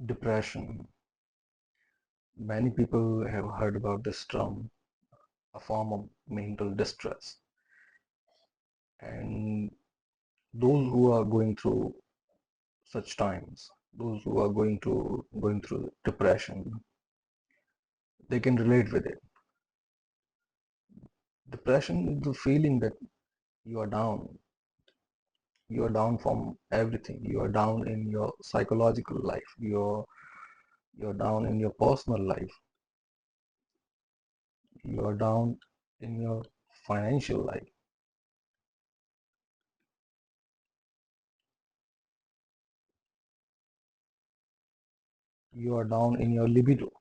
Depression. Many people have heard about this term, a form of mental distress. And those who are going through such times, those who are going through depression, they can relate with it. Depression is the feeling that you are down. You are down from everything. You are down in your psychological life. You're down in your personal life. You are down in your financial life. You are down in your libido.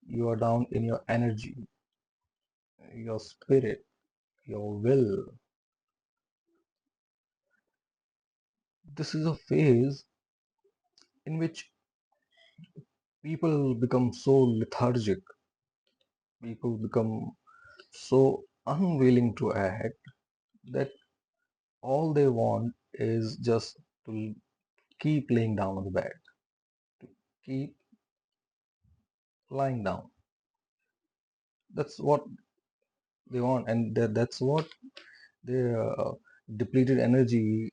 You are down in your energy, your spirit, your will. This is a phase in which people become so lethargic, people become so unwilling to act that all they want is just to keep laying down on the bed, keep lying down. That's what they want, and that's what their depleted energy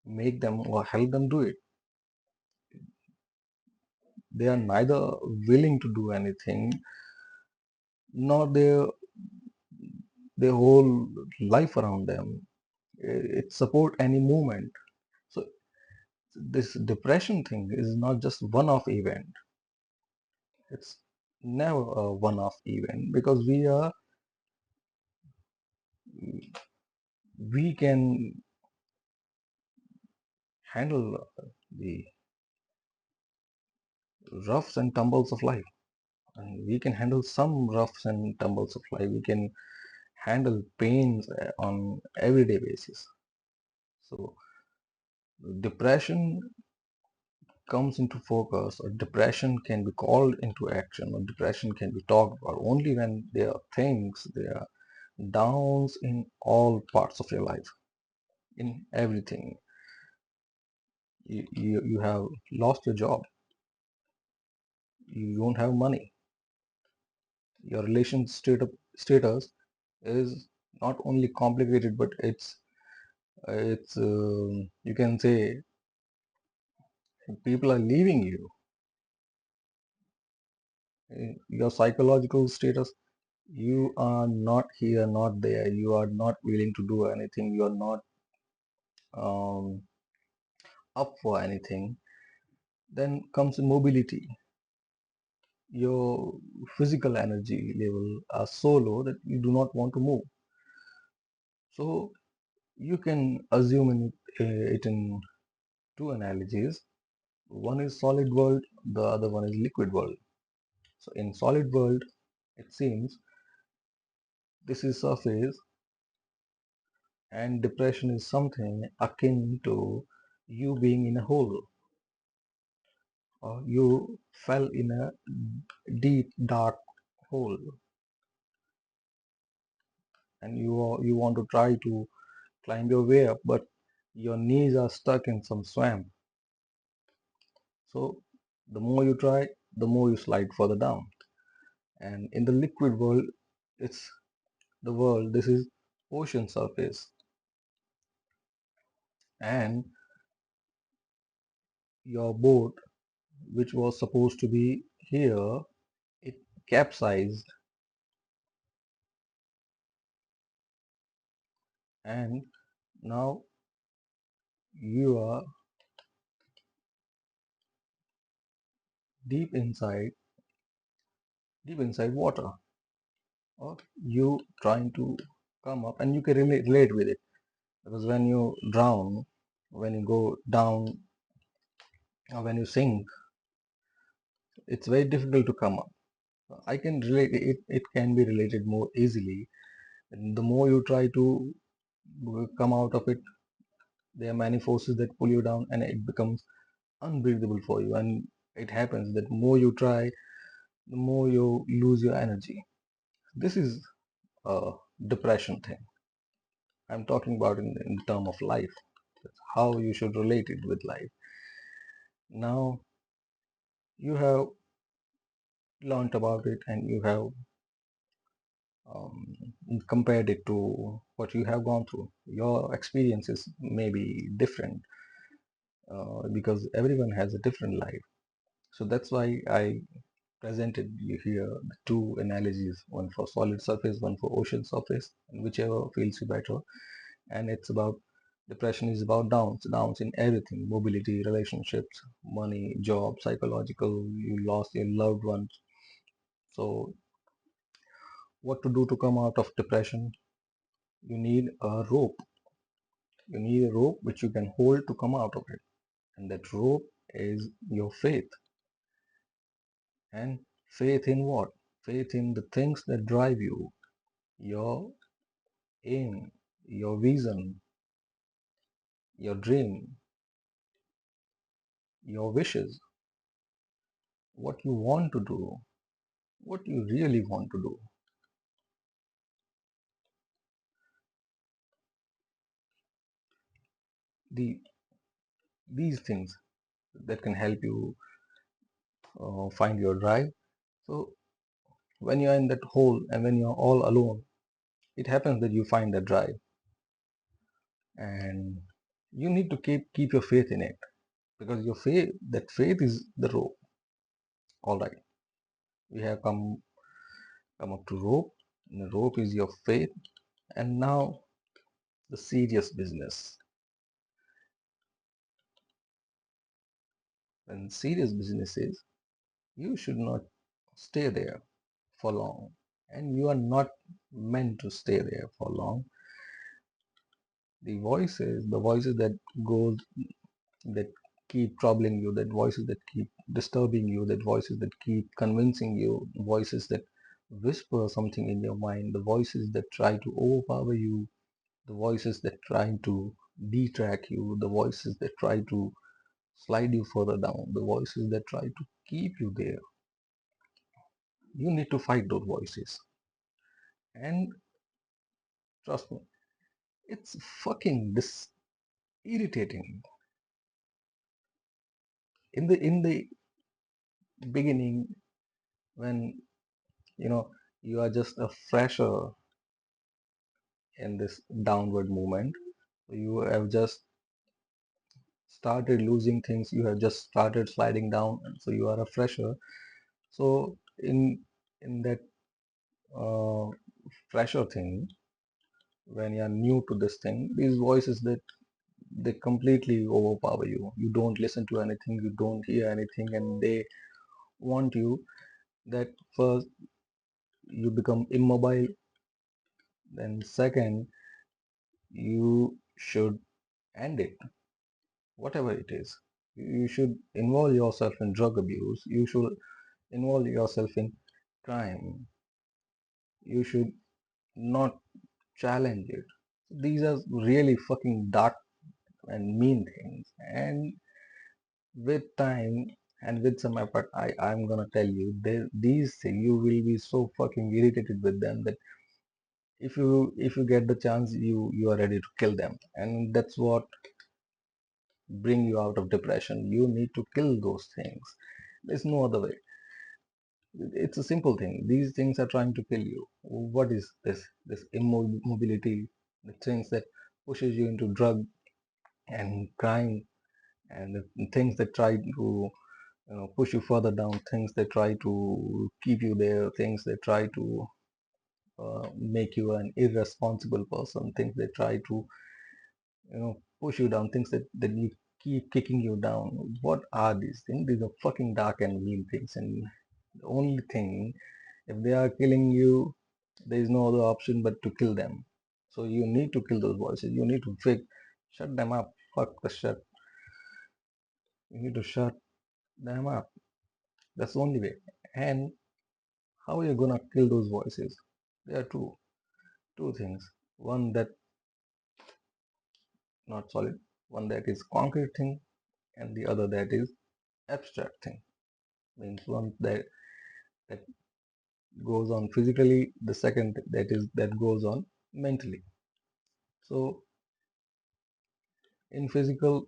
make them or help them do it. They are neither willing to do anything, nor their whole life around them. It support any movement. So this depression thing is not just one-off event. It's never a one-off event because we can handle the roughs and tumbles of life, and we can handle some roughs and tumbles of life. We can handle pains on everyday basis. So depression comes into focus, or depression can be called into action, or depression can be talked about only when there are things, there are downs in all parts of your life, in everything. You have lost your job, you don't have money, your status is not only complicated, but it's you can say people are leaving you. Your psychological status, you are not here, not there, you are not willing to do anything, you are not um, up for anything. Then comes mobility. Your physical energy level are so low that you do not want to move. So you can assume it in two analogies. One is solid world, the other one is liquid world. So in solid world, it seems this is surface, and depression is something akin to you being in a hole, or you fell in a deep dark hole, and you want to try to climb your way up, but your knees are stuck in some swamp. So the more you try, the more you slide further down. And in the liquid world, it's the world, this is ocean surface, and your boat, which was supposed to be here, it capsized, and now you are deep inside deep inside water, or you trying to come up, and you can relate with it, because when you drown, when you go down, or when you sink, it's very difficult to come up. I can relate it. It can be related more easily. And the more you try to come out of it, there are many forces that pull you down, and it becomes unbreathable for you. And it happens that more you try, the more you lose your energy. This is a depression thing. I'm talking about in the term of life. That's how you should relate it with life. Now you have learnt about it and you have um, compared it to what you have gone through. Your experiences may be different because everyone has a different life. So that's why I presented you here the two analogies, one for solid surface, one for ocean surface, and whichever feels you better. And it's about depression is about downs in everything: mobility, relationships, money, job, psychological. You lost your loved ones. So what to do to come out of depression? You need a rope. You need a rope which you can hold to come out of it. And that rope is your faith. And faith in what? Faith in the things that drive you, your aim, your vision, your dream, your wishes, what you want to do, what you really want to do. The these things that can help you find your drive. So when you're in that hole and when you're all alone, it happens that you find that drive, and you need to keep your faith in it, because your faith is the rope. All right, we have come up to rope, and the rope is your faith. And now the serious business. And serious business is you should not stay there for long, and you are not meant to stay there for long. The voices that goes that keep troubling you, that voices that keep disturbing you, that voices that keep convincing you, voices that whisper something in your mind, the voices that try to overpower you, the voices that try to detrack you, the voices that try to slide you further down, the voices that try to keep you there. You need to fight those voices. And trust me, it's fucking this irritating. In the beginning, when you know you are just a fresher in this downward movement, you have just started losing things, you have just started sliding down, and so you are a fresher. So in that uh, fresher thing, when you are new to this thing, these voices that they completely overpower you. You don't listen to anything, you don't hear anything, and they want you that first you become immobile, then second you should end it, whatever it is. You should involve yourself in drug abuse, you should involve yourself in crime, you should not challenge it. These are really fucking dark and mean things, and with time and with some effort, I'm gonna tell you, these things, you will be so fucking irritated with them that if you get the chance, you are ready to kill them. And that's what bring you out of depression. You need to kill those things. There's no other way. It's a simple thing. These things are trying to kill you. What is this immobility, the things that pushes you into drug and crime, and the things that try to push you further down, things that try to keep you there, things that try to make you an irresponsible person, things that try to push you down, things that you keep kicking you down. What are these things? These are fucking dark and mean things, and the only thing, if they are killing you, there is no other option but to kill them. So you need to kill those voices. You need to shut them up. Fuck the shut. You need to shut them up. That's the only way. And how are you gonna kill those voices? There are two things. One that not solid, one that is concrete thing, and the other that is abstract thing. Means one that goes on physically, the second that goes on mentally. So in physical,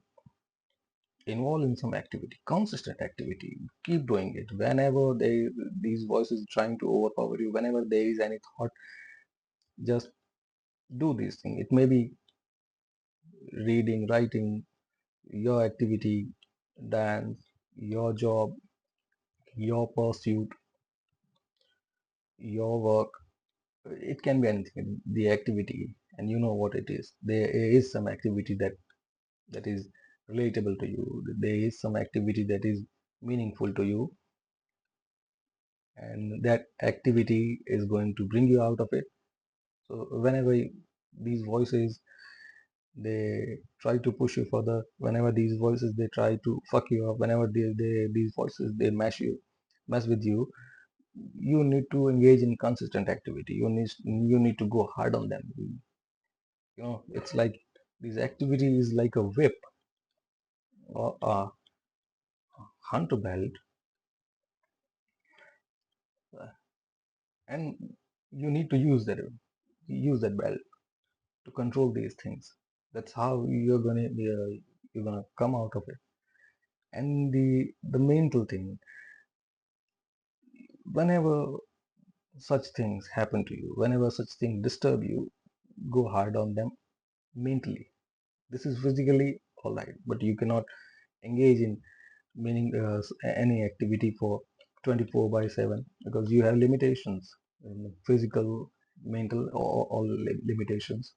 involve in some activity, consistent activity. Keep doing it. Whenever these voices trying to overpower you, whenever there is any thought, just do these things. It may be reading, writing, your activity, dance, your job, your pursuit, your work. It can be anything. The activity, and you know what it is. There is some activity that is relatable to you. There is some activity that is meaningful to you, and that activity is going to bring you out of it. So whenever these voices they try to push you further, whenever these voices they try to fuck you up, whenever these voices they mess with you, you need to engage in consistent activity. You need to go hard on them. It's like this activity is like a whip or a hunter belt, and you need to use that belt to control these things. That's how you're gonna come out of it. And the mental thing, whenever such things happen to you, whenever such things disturb you, go hard on them mentally. This is physically all right, but you cannot engage in any activity for 24 by 7 because you have limitations, physical, mental, all limitations.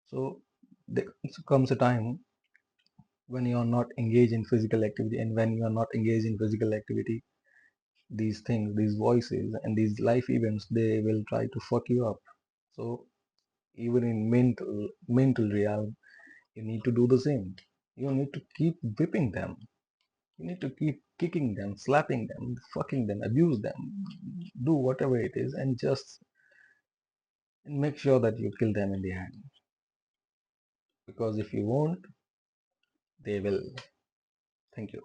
So there comes a time when you are not engaged in physical activity, and when you are not engaged in physical activity, these things, these voices, and these life events, they will try to fuck you up. So even in mental realm, you need to do the same. You need to keep whipping them. You need to keep kicking them, slapping them, fucking them, abuse them, do whatever it is, and just make sure that you kill them in the end. Because if you won't, they will. Thank you.